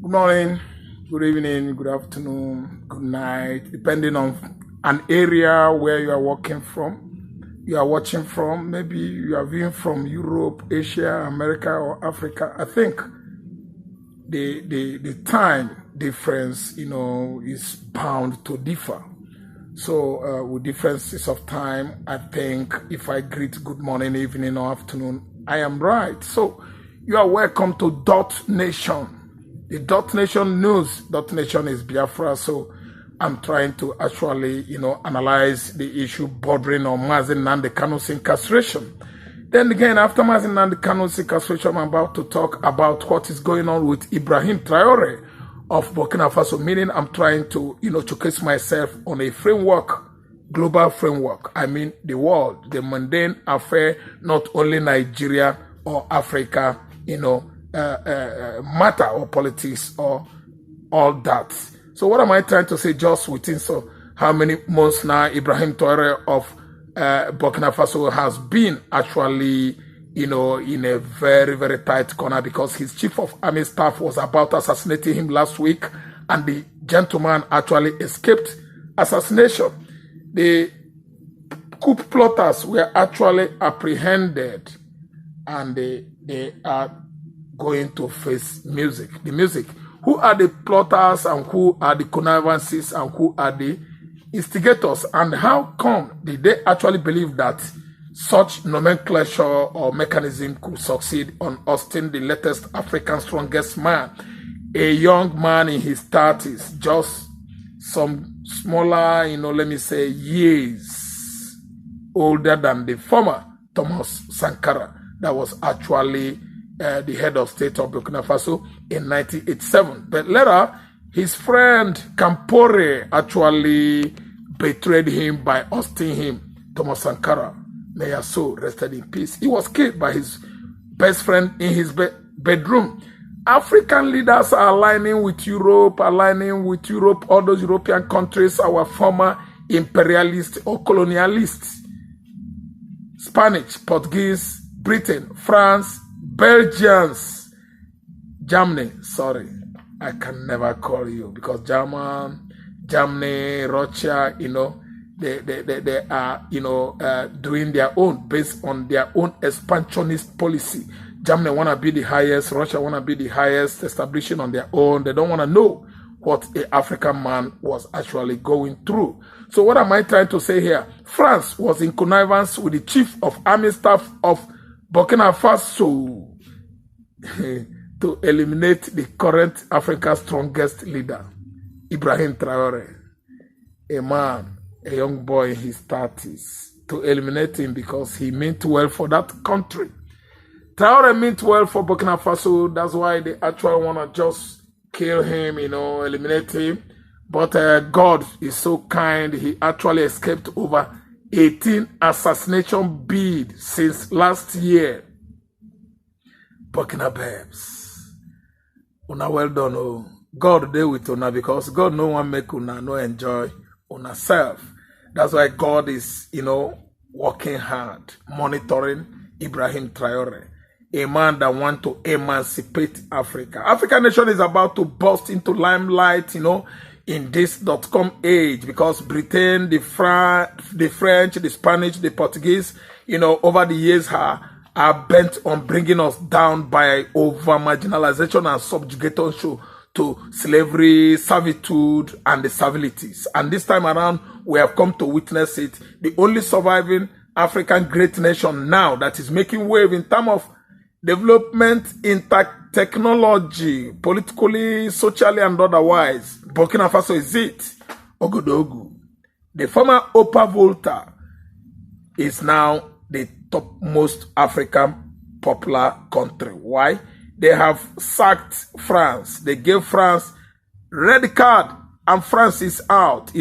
Good morning, good evening, good afternoon, good night, depending on an area where you are working from, you are watching from. Maybe you are viewing from Europe, Asia, America, or Africa. I think the time difference, is bound to differ. So with differences of time, I think if I greet good morning, evening, or afternoon, I am right. So you are welcome to Dot Nation. The Dot Nation news. Dot Nation is Biafra. So I'm trying to actually, analyze the issue bordering on Mazi Nnamdi Kanu's incarceration. Then again, after Mazi Nnamdi Kanu's incarceration, I'm about to talk about what is going on with Ibrahim Traore of Burkina Faso, meaning I'm trying to, showcase myself on a framework, global framework. I mean, the world, the mundane affair, not only Nigeria or Africa, matter or politics or all that. So what am I trying to say just within how many months now Ibrahim Traore of Burkina Faso has been actually, in a very, very tight corner because his chief of army staff was about assassinating him last week and the gentleman actually escaped assassination. The coup plotters were actually apprehended and they are going to face the music. Who are the plotters and who are the connivances and who are the instigators, and how come did they actually believe that such nomenclature or mechanism could succeed on Austin, the latest African strongest man, a young man in his 30s, just some smaller, let me say, years older than the former Thomas Sankara that was actually the head of state of Burkina Faso in 1987. But later, his friend Campore actually betrayed him by ousting him, Thomas Sankara. May your soul rested in peace. He was killed by his best friend in his bedroom. African leaders are aligning with Europe, all those European countries, our former imperialists or colonialists. Spanish, Portuguese, Britain, France, Belgians, Germany. Sorry, I can never call you because Germany, Russia, they are, doing their own based on their own expansionist policy. Germany want to be the highest, Russia want to be the highest, establishing on their own. They don't want to know what an African man was actually going through. So what am I trying to say here? France was in connivance with the chief of army staff of Burkina Faso to eliminate the current Africa's strongest leader, Ibrahim Traore, a young boy in his 30s, to eliminate him because he meant well for that country. Traore meant well for Burkina Faso. That's why they actually want to just kill him, eliminate him. But God is so kind. He actually escaped over 18 assassination bids since last year. Burkina babes, una well done. Oh, God dey with una because God no one make una no enjoy una self. That's why God is, working hard, monitoring Ibrahim Traore, a man that want to emancipate Africa. African nation is about to burst into limelight, in this .com age because Britain, the French, the Spanish, the Portuguese, over the years are bent on bringing us down by over-marginalization and subjugation to slavery, servitude, and the civilities. And this time around, we have come to witness it. The only surviving African great nation now that is making wave in terms of development in technology, politically, socially, and otherwise. Burkina Faso is it. Ogodogu. The former Opa Volta is now the topmost African popular country. Why? They have sacked France. They gave France red card and France is out,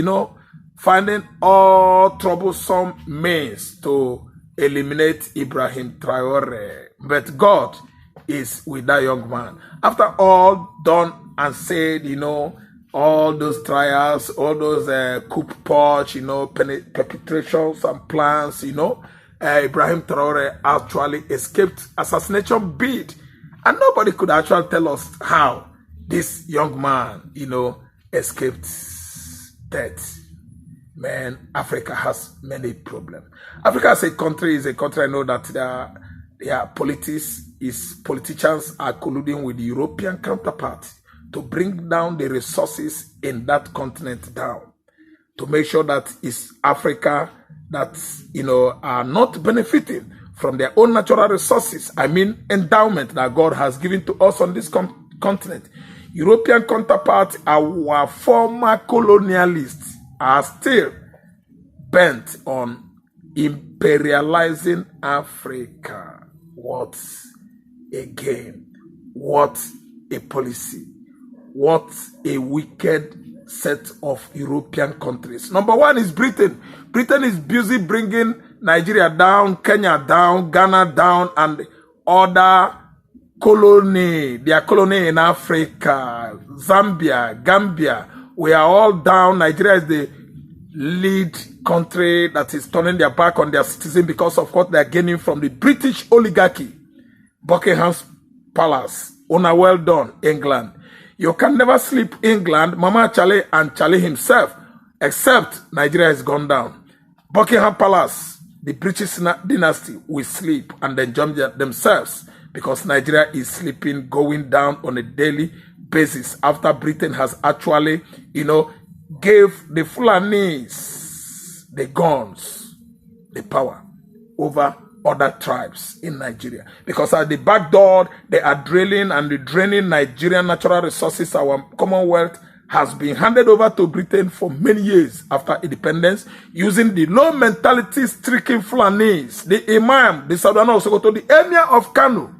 finding all troublesome means to eliminate Ibrahim Traore. But God is with that young man. After all done and said, all those trials, all those coup purge, perpetrations and plans, Ibrahim Traore actually escaped assassination bid. And nobody could actually tell us how this young man, escaped death. Man, Africa has many problems. Africa as a country is a country I know that their politicians are colluding with the European counterpart to bring down the resources in that continent down, to make sure that it's Africa that, are not benefiting from their own natural resources. I mean, endowment that God has given to us on this continent. European counterparts, our former colonialists, are still bent on imperializing Africa. What a game. What a policy. What a wicked set of European countries. Number one is Britain. Britain is busy bringing Nigeria down, Kenya down, Ghana down, and other their colony in Africa, Zambia, Gambia. We are all down. Nigeria is the lead country that is turning their back on their citizens because of what they are gaining from the British oligarchy. Buckingham Palace. Una well done, England. You can never sleep, England, Mama Charlie and Charlie himself, except Nigeria has gone down. Buckingham Palace, the British dynasty, will sleep and enjoy themselves because Nigeria is sleeping, going down on a daily basis after Britain has actually, gave the Fulanis, the guns, the power over other tribes in Nigeria. Because at the back door, they are draining Nigerian natural resources. Our Commonwealth has been handed over to Britain for many years after independence, using the low mentality stricken Fulanis, the Imam, the Sadwana of Sokoto, the Emir of Kanu,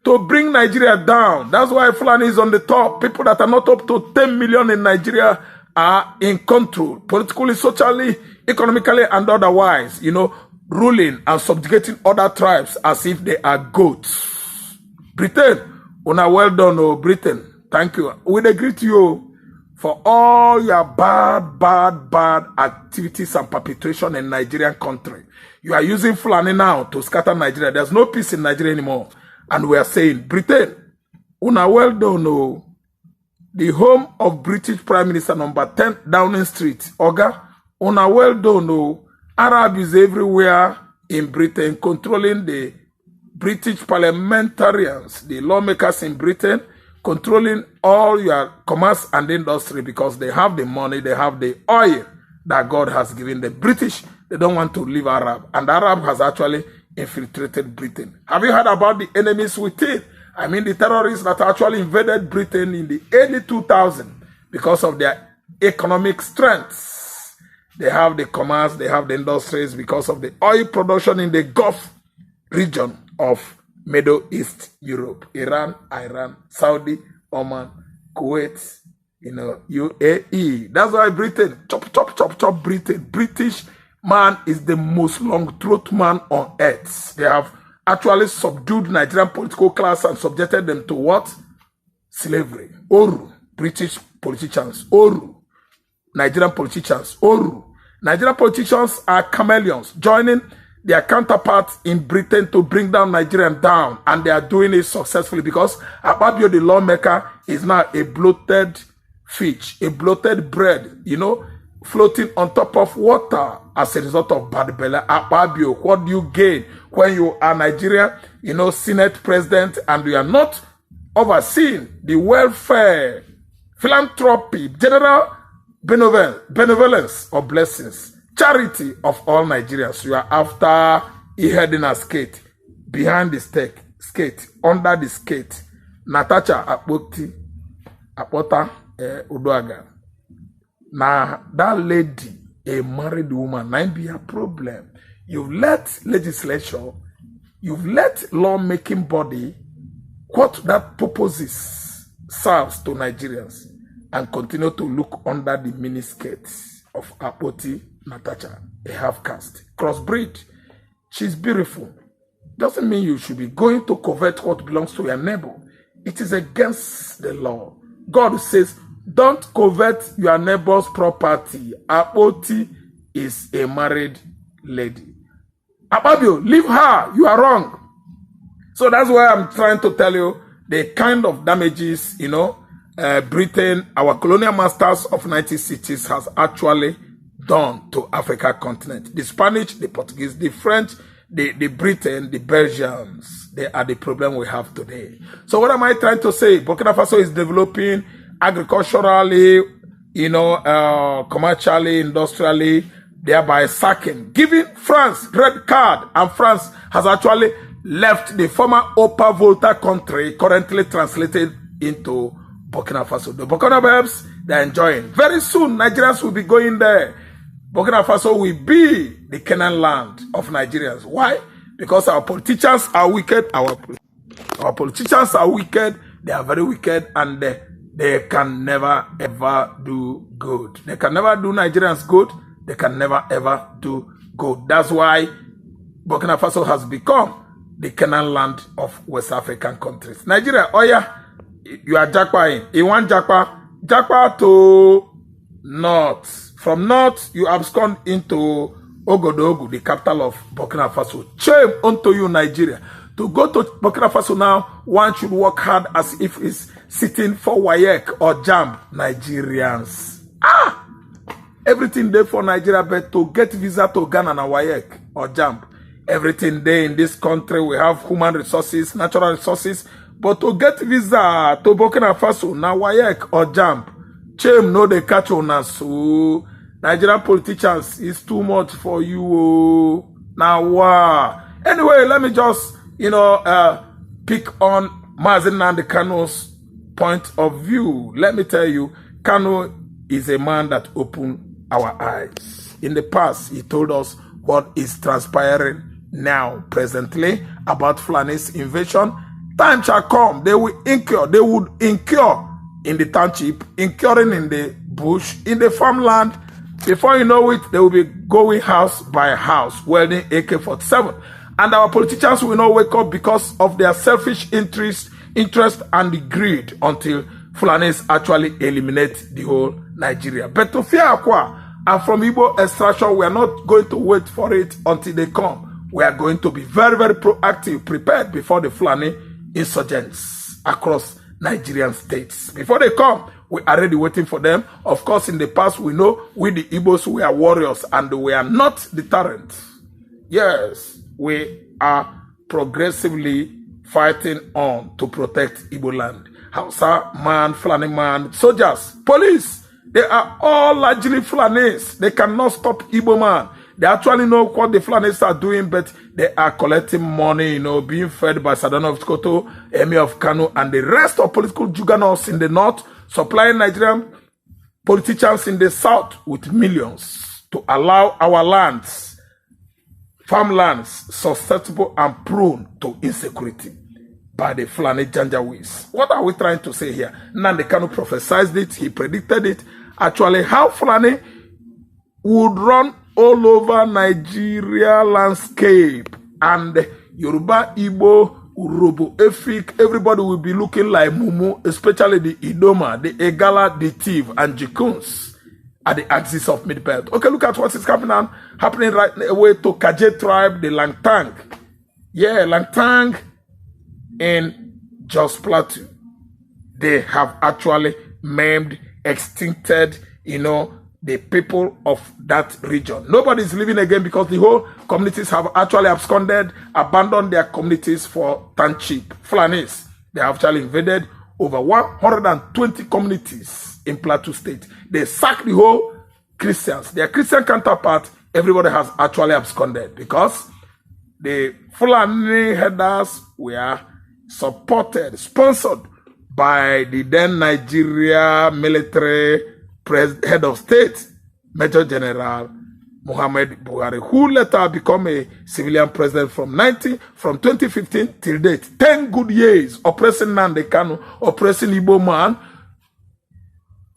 to bring Nigeria down. That's why Fulani is on the top. People that are not up to 10 million in Nigeria are in control, politically, socially, economically, and otherwise, ruling and subjugating other tribes as if they are goats. Britain, una well done, oh Britain. Thank you. We agree to you for all your bad activities and perpetration in Nigerian country. You are using Fulani now to scatter Nigeria. There's no peace in Nigeria anymore. And we are saying, Britain, una well done, oh. The home of British Prime Minister number 10 Downing Street, Oga, una well done, oh. Arab is everywhere in Britain, controlling the British parliamentarians, the lawmakers in Britain, controlling all your commerce and industry because they have the money, they have the oil that God has given the British. They don't want to leave Arab. And Arab has actually infiltrated Britain. Have you heard about the enemies within? I mean the terrorists that actually invaded Britain in the early 2000s because of their economic strengths. They have the commerce, they have the industries because of the oil production in the Gulf region of Middle East Europe. Iran, Saudi, Oman, Kuwait, UAE. That's why Britain, chop Britain. British man is the most long-throat man on earth. They have actually subdued Nigerian political class and subjected them to what? Slavery. Oru. British politicians. Oru. Nigerian politicians. Oru. Nigerian politicians are chameleons, joining their counterparts in Britain to bring down Nigerian down. And they are doing it successfully because Akpabio, the lawmaker, is now a bloated fish, a bloated bread, floating on top of water as a result of bad belly. Akpabio, what do you gain when you are Nigerian, Senate president, and you are not overseeing the welfare, philanthropy, general benevolence or blessings, charity of all Nigerians? You are after a heading a skate, behind the skate, under the skate. Natacha Apota Uduaga. Now that lady, a married woman, might be a problem. You've let legislature, you've let lawmaking body, what that purposes serves to Nigerians, and continue to look under the miniskirts of Apoti Natacha, a half-caste, crossbreed. She's beautiful. Doesn't mean you should be going to covet what belongs to your neighbor. It is against the law. God says, don't covet your neighbor's property. Apoti is a married lady. Akpabio, leave her. You are wrong. So that's why I'm trying to tell you the kind of damages, Britain, our colonial masters of 1960s, has actually done to Africa continent. The Spanish, the Portuguese, the French, the Britain, the Belgians, they are the problem we have today. So what am I trying to say? Burkina Faso is developing agriculturally, commercially, industrially, thereby giving France red card, and France has actually left the former Upper Volta country, currently translated into Burkina Faso. The Burkina Babes, they're enjoying. Very soon, Nigerians will be going there. Burkina Faso will be the Canaan land of Nigerians. Why? Because our politicians are wicked. Our politicians are wicked. They are very wicked, and they can never ever do good. They can never do Nigerians good. They can never ever do good. That's why Burkina Faso has become the Canaan land of West African countries. Nigeria, oh yeah, you are Jakpa in. You want Jakpa to north. From north, you abscond into Ogodogu, the capital of Burkina Faso. Shame unto you, Nigeria. To go to Burkina Faso now, one should work hard as if it's sitting for WAEC or JAMB. Nigerians. Everything there for Nigeria, but to get visa to Ghana and WAEC or JAMB. Everything there in this country, we have human resources, natural resources, but to get visa to Burkina Faso, now WAEC or JAMB, shame no they catch on us. So Nigerian politicians is too much for you. Now, wow. Anyway, let me just, pick on Mazi Nnamdi Kanu's point of view. Let me tell you, Kanu is a man that opened our eyes. In the past, he told us what is transpiring now, presently, about Fulani's invasion. Time shall come, they would incur in the township, incurring in the bush, in the farmland. Before you know it, they will be going house by house, wielding AK-47. And our politicians will not wake up because of their selfish interest and the greed until Fulanis actually eliminate the whole Nigeria. But to fear Akwa, and from Igbo extraction, we are not going to wait for it until they come. We are going to be very, very proactive, prepared before the Fulani insurgents across Nigerian states. Before they come, we are already waiting for them. Of course, in the past, we know we the Igbos, we are warriors and we are not deterrent. Yes, we are progressively fighting on to protect Igbo land. Hausa man, Fulani man, soldiers, police, they are all largely Fulanis. They cannot stop Igbo man. They actually know what the Fulanis are doing, but they are collecting money, being fed by Sadano of Tikoto, Emir of Kanu, and the rest of political juggernauts in the north, supplying Nigerian politicians in the south with millions to allow our lands, farmlands, susceptible and prone to insecurity by the Fulani Janjaweeds. What are we trying to say here? Nnamdi Kanu prophesied it, he predicted it. Actually, how Fulani would run all over Nigeria landscape, and Yoruba, Igbo, Urobo, Efik, everybody will be looking like Mumu, especially the Idoma, the Egala, the Tiv, and Jikuns at the axis of Mid-Belt. Okay, look at what is happening right away to Kaje tribe, the Langtang. Yeah, Langtang in Jos Plateau. They have actually maimed, extincted, the people of that region. Nobody is living again because the whole communities have actually absconded, abandoned their communities for township. Fulanis, they have actually invaded over 120 communities in Plateau State. They sacked the whole Christians. Their Christian counterpart, everybody has actually absconded because the Fulani headers were supported, sponsored by the then Nigeria military head of state, Major General Muhammad Buhari, who later became a civilian president from 2015 till date. 10 good years oppressing Nnamdi Kanu, oppressing Igbo man,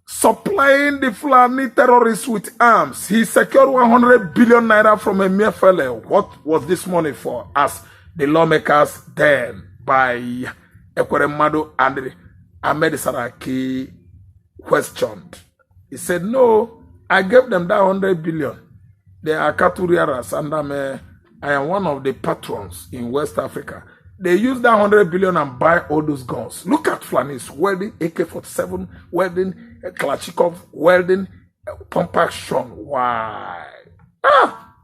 supplying the Fulani terrorists with arms. He secured 100 billion naira from a mere fellow. What was this money for? As the lawmakers then by Ekweremadu and Ahmed Saraki questioned. He said, no, I gave them that 100 billion. They are cattle rearers, and I am one of the patrons in West Africa. They use that 100 billion and buy all those guns. Look at Fulanis welding AK-47, welding Kalashnikov, welding pump action. Why?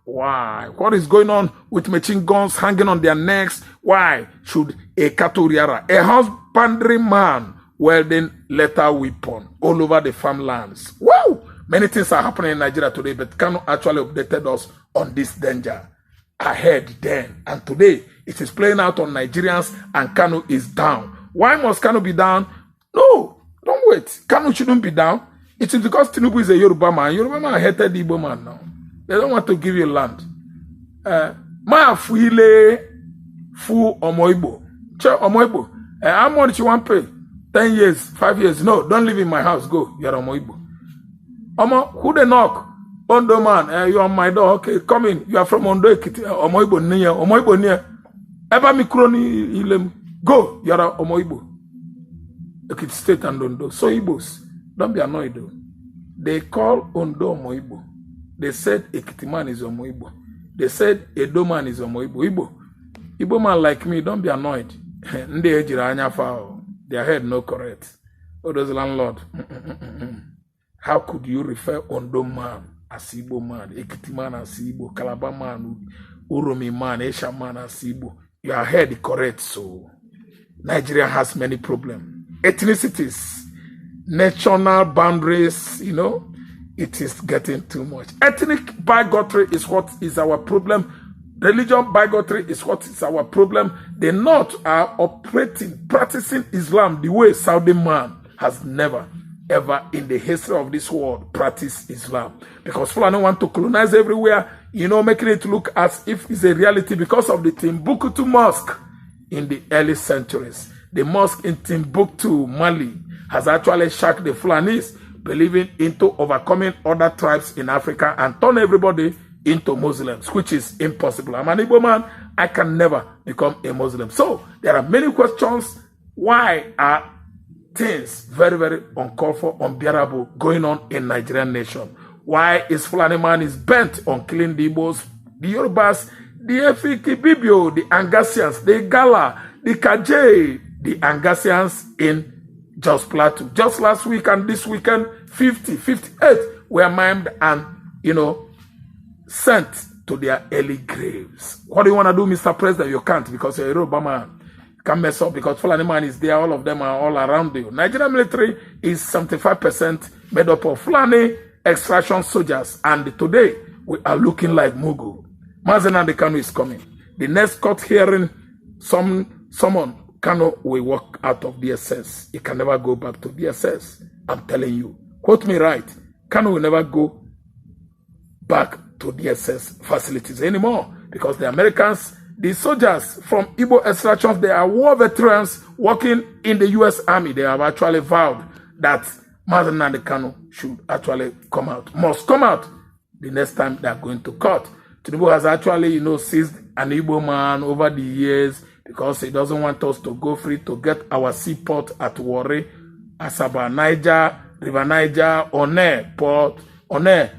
Why? What is going on with machine guns hanging on their necks? Why should a Katuriara, a husbandry man, welding lethal weapon all over the farmlands? Wow! Many things are happening in Nigeria today, but Kanu actually updated us on this danger ahead then. And today, it is playing out on Nigerians and Kanu is down. Why must Kanu be down? No, don't wait. Kanu shouldn't be down. It is because Tinubu is a Yoruba man. Yoruba man hated Igbo man now. They don't want to give you land. Ma fuile fu omoibo. Che omoibo. How much you want to pay? 10 years, 5 years. No, don't live in my house. Go. You're omoibo. Omo, who they knock? Ondo man. You're on my door. Okay, come in. You are from Ondo. Omoibo niya. Omoibo niya. Eba mikroni ilem. Go. You're omoibo. Ekiti State and Ondo. So Igbos, don't be annoyed though. They call Ondo omoibo. They said Ekiti man is omoibo. They said Edo man is omoibo. Igbo man like me, don't be annoyed. Their head no correct. Oh, those landlord. How could you refer Ondo man as Igbo man, Ekiti man as Igbo, Calabar man, Uromi man, Esha man as Igbo? Your head correct, so Nigeria has many problems. Ethnicities, national boundaries, you know, it is getting too much. Ethnic bigotry is what is our problem. Religion bigotry is what is our problem. The North are practicing Islam the way Saudi man has never, ever in the history of this world practiced Islam. Because Fulani want to colonize everywhere, you know, making it look as if it's a reality because of the Timbuktu Mosque in the early centuries. The mosque in Timbuktu, Mali, has actually shocked the Fulanis, believing into overcoming other tribes in Africa and turn everybody into Muslims, which is impossible. I'm an Igbo man. I can never become a Muslim. So there are many questions. Why are things very, very uncalled for, unbearable going on in Nigerian nation? Why is Fulani man is bent on killing the Igbos, the Yorubas, the Efiki Bibio, the Angasians, the Gala, the Kaje, the Angasians in Jos Plateau? Just last week and this weekend, 58 were maimed and, you know, sent to their early graves. What do you want to do, Mr. President? You can't, because you're a Yoruba man. You can't mess up because Fulani man is there. All of them are all around you. Nigerian military is 75% made up of Fulani extraction soldiers. And today, we are looking like Mugu. Mazi Nnamdi Kanu is coming. The next court hearing, someone, Kanu will walk out of DSS. He can never go back to DSS. I'm telling you. Quote me right. Kanu will never go back to DSS facilities anymore, because the Americans, the soldiers from Igbo extractions, they are war veterans working in the U.S. Army. They have actually vowed that Mazi Nnamdi Kanu should actually come out, must come out the next time they are going to court. Tinubu has actually, you know, seized an Igbo man over the years because he doesn't want us to go free to get our seaport at Warri, Asaba, Niger, River Niger, One Port, One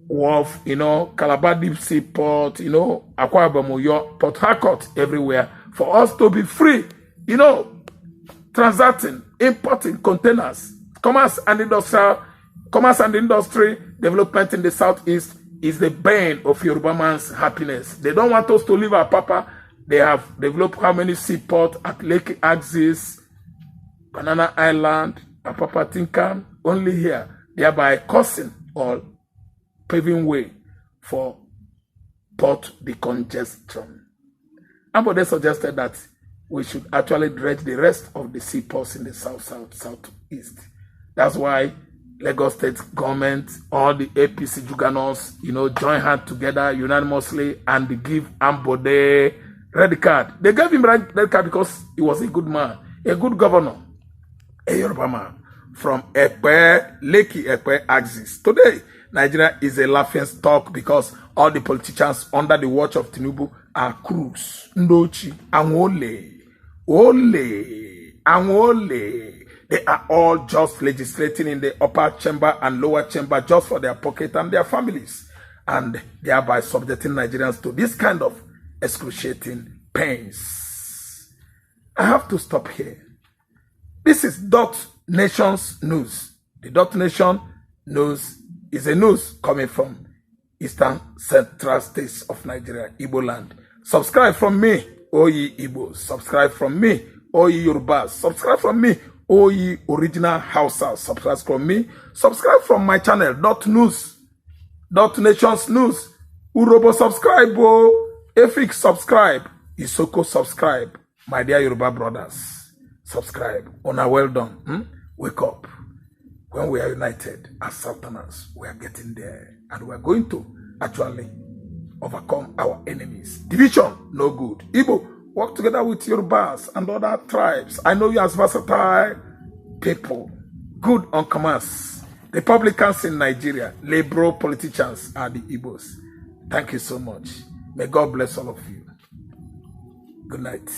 Wharf, you know, Calabar Deep Sea Port, you know, Akwa Ibom, Port Harcourt, everywhere, for us to be free, you know, transacting, importing containers. Commerce and industry development in the southeast is the bane of Yoruba man's happiness. They don't want us to leave our papa. They have developed how many seaports at Lake Axis, Banana Island, Apapa Tinkan, only here, thereby causing or paving way for port decongestion. Ambode suggested that we should actually dredge the rest of the seaports in the southeast. That's why Lagos State government, all the APC juggernauts, you know, join hands together unanimously and they give Ambode red card. They gave him red card because he was a good man, a good governor, a Yoruba man from Ekpe, Lake Ekpe axis. Today, Nigeria is a laughing stock because all the politicians under the watch of Tinubu are Cruz, Ndochi, Anwole, Anwole. They are all just legislating in the upper chamber and lower chamber just for their pocket and their families, and thereby subjecting Nigerians to this kind of excruciating pains. I have to stop here. This is Dot Nation's news. The Dot Nation news is a news coming from Eastern Central States of Nigeria, Igbo land. Subscribe from me, Oyi Igbo. Subscribe from me, Oyi Yorubas. Subscribe from me, Oyi Original Hausa. Subscribe from me. Subscribe from my channel, Dot News. Dot Nation's news. Urobo subscribe, Efik subscribe. Isoko subscribe. My dear Yoruba brothers, subscribe. Ona well done. Wake up. When we are united as Southerners, we are getting there. And we are going to actually overcome our enemies. Division, no good. Igbo, work together with Yorubas and other tribes. I know you as versatile people. Good on commerce. Republicans in Nigeria, liberal politicians are the Igbos. Thank you so much. May God bless all of you. Good night.